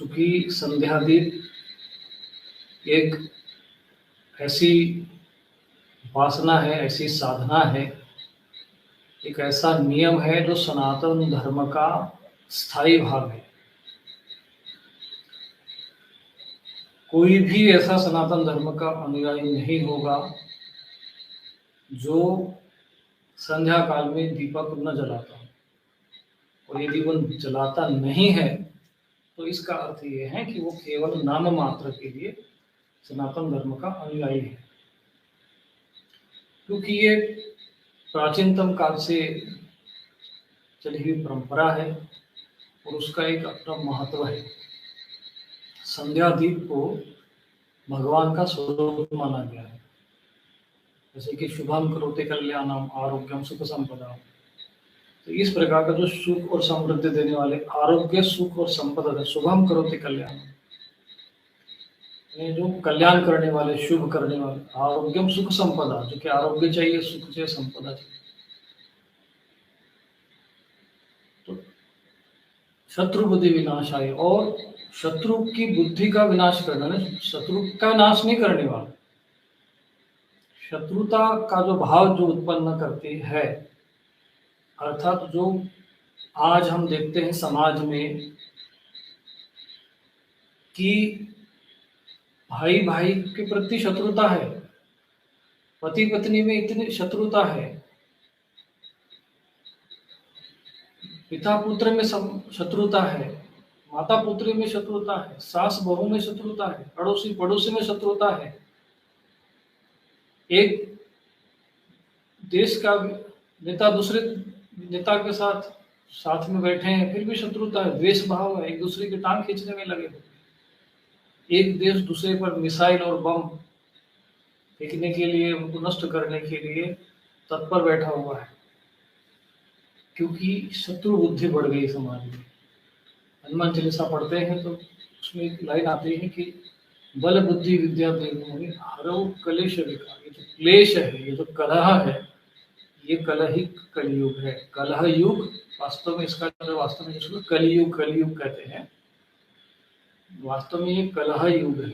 चूंकि संध्यादीप एक ऐसी वासना है, ऐसी साधना है, एक ऐसा नियम है जो सनातन धर्म का स्थायी भाग है। कोई भी ऐसा सनातन धर्म का अनुयायी नहीं होगा जो संध्या काल में दीपक न जलाता हो, और यदि वो जलाता नहीं है तो इसका अर्थ ये है कि वो केवल नाम मात्र के लिए सनातन धर्म का अनुयायी है, क्योंकि ये प्राचीनतम काल से चली हुई परंपरा है और उसका एक अपना महत्व है। संध्या दीप को भगवान का स्वरूप माना गया है, जैसे कि शुभम करोति कल्याणम आरोग्यम सुख संपदा। तो इस प्रकार का जो सुख और समृद्धि देने वाले, आरोग्य सुख और संपदा, शुभम करोति कल्याणम, जो कल्याण करने वाले, शुभ करने वाले, आरोग्यम सुख संपदा, जो कि आरोग्य चाहिए, सुख चाहिए, संपदा चाहिए। तो शत्रु बुद्धि विनाशाय, और शत्रु की बुद्धि का विनाश करना, शत्रु का नाश नहीं करने वाला, शत्रुता का जो भाव जो उत्पन्न करती है, अर्थात जो आज हम देखते हैं समाज में कि भाई भाई के प्रति शत्रुता है, पति पत्नी में इतनी शत्रुता है, पिता पुत्र में शत्रुता है, माता पुत्री में शत्रुता है, सास बहू में शत्रुता है, अड़ोसी पड़ोसी में शत्रुता है। एक देश का नेता दूसरे नेता के साथ में बैठे हैं, फिर भी शत्रुता है, द्वेष भाव है, एक दूसरे की टांग खींचने में लगे। एक देश दूसरे पर मिसाइल और बम फेंकने के लिए, उनको नष्ट करने के लिए तत्पर बैठा हुआ है, क्योंकि शत्रु बुद्धि बढ़ गई समाज में। हनुमान चालीसा पढ़ते हैं तो उसमें एक लाइन आती है कि बल बुद्धि विद्या देव हरो कलेश विकार। ये जो क्लेश है, ये जो कलह है, ये कलह ही कलयुग है। कलह युग वास्तव में, इसका जो वास्तव में जिसको कलयुग कहते हैं, वास्तव में ये कलह युग है।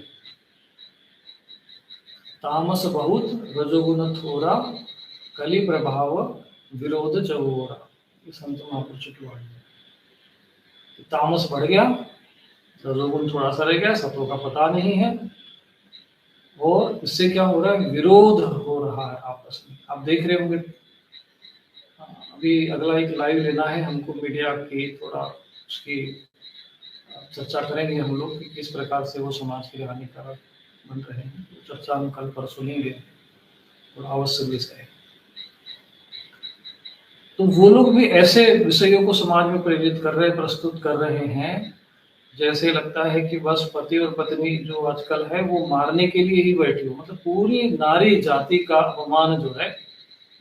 तामस बहुत रजोगुण थोड़ा, कली प्रभाव विरोध चौरा। ये संत महापुरुष की वाणी है। तामस बढ़ गया, रजोगुण थोड़ा सा रह गया, सत्व का पता नहीं है, और इससे क्या हो रहा है, विरोध हो रहा है आपस में। आप देख रहे होंगे, अभी अगला एक लाइव लेना है हमको मीडिया की, थोड़ा उसकी चर्चा करेंगे हम लोग कि किस प्रकार से वो समाज के हानिकारक बन रहे हैं। तो चर्चा हम कल परसों लेंगे, और आवश्यक विषय है। तो वो लोग भी ऐसे विषयों को समाज में प्रेरित कर रहे, प्रस्तुत कर रहे हैं, जैसे लगता है कि बस पति और पत्नी जो आजकल है वो मारने के लिए ही बैठी हो। मतलब पूरी नारी जाति का अपमान जो है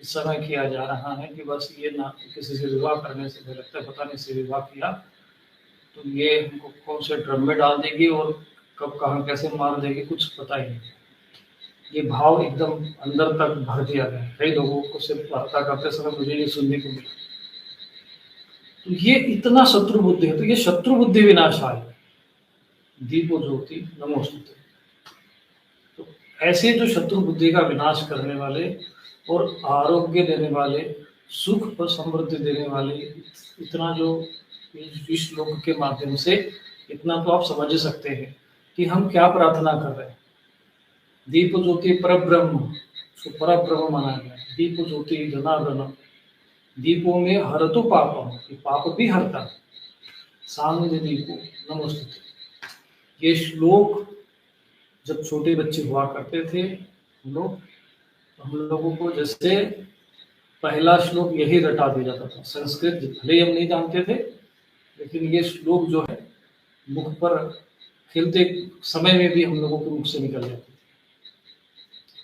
इस समय किया जा रहा है कि बस ये ना, किसी से विवाह करने से लगता है पता नहीं से विवाह किया तो ये हमको कौन से ड्रम में डाल देगी और कब कहाँ कैसे मार देगी, कुछ पता ही नहीं। ये भाव एकदम अंदर तक भर दिया गया। कई लोगों को सिर्फ वार्ता करते समय मुझे ये सुनने को मिला। तो ये इतना शत्रु बुद्धि है। तो ये शत्रु बुद्धि विनाशाय दीपो ज्योति नमोस्तुते। तो ऐसे जो शत्रु बुद्धि का विनाश करने वाले और आरोग्य देने वाले, सुख और समृद्धि देने वाले, इतना जो इस श्लोक के माध्यम से इतना तो आप समझ सकते हैं कि हम क्या प्रार्थना कर रहे हैं। दीप ज्योति परब्रह्म, परब्रह्म माना गया। दीप ज्योति जनार्दन, दीपों में हरतु पापम, पाप भी हरता। सामने दीपो नमोस्तुते। ये श्लोक जब छोटे बच्चे हुआ करते थे हम लोगों को जैसे पहला श्लोक यही रटा दिया जाता था। संस्कृत भले हम नहीं जानते थे, लेकिन ये श्लोक जो है मुख पर खेलते समय में भी हम लोगों के मुख से निकल जाते थे।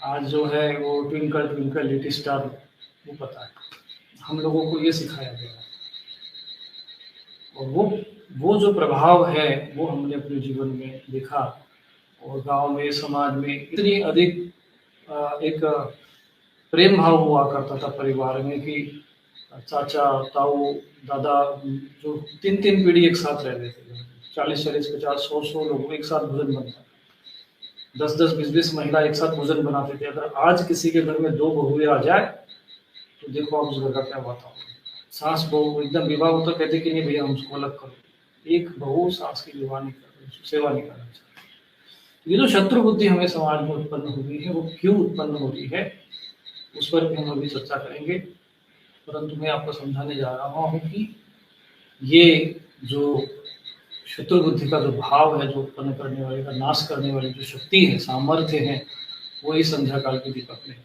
आज जो है वो ट्विंकल ट्विंकल लिटिल स्टार, वो पता है, हम लोगों को ये सिखाया गया है। और वो जो प्रभाव है वो हमने अपने जीवन में देखा। और गांव में, समाज में इतनी अधिक एक प्रेम भाव हुआ करता था परिवार में कि चाचा, ताऊ, दादा जो 3-3 पीढ़ी एक साथ रहते थे। 40-40, 50, 100-100 लोग एक साथ भोजन बनता है। 10-10, 20-20 महिला एक साथ भोजन बनाते थे। अगर आज किसी के घर में 2 बहुएँ आ जाए, तो देखो आप उस घर का क्या वातावरण। सास बहू एकदम विवाह होता कहते कि नहीं भैया हम उसको अलग करो। एक बहू सास की विवाह नहीं कर रही, उसकी सेवा नहीं करना चाहती। ये जो शत्रु बुद्धि हमें समाज में उत्पन्न हुई है, वो क्यों उत्पन्न होती है, उस पर भी हम अभी चर्चा करेंगे। परंतु मैं आपको समझाने जा रहा हूँ कि ये जो शत्रु बुद्धि का जो भाव है, जो उत्पन्न करने वाले का नाश करने वाली जो शक्ति है, सामर्थ्य है, वो इस संध्या काल के दीपक में है।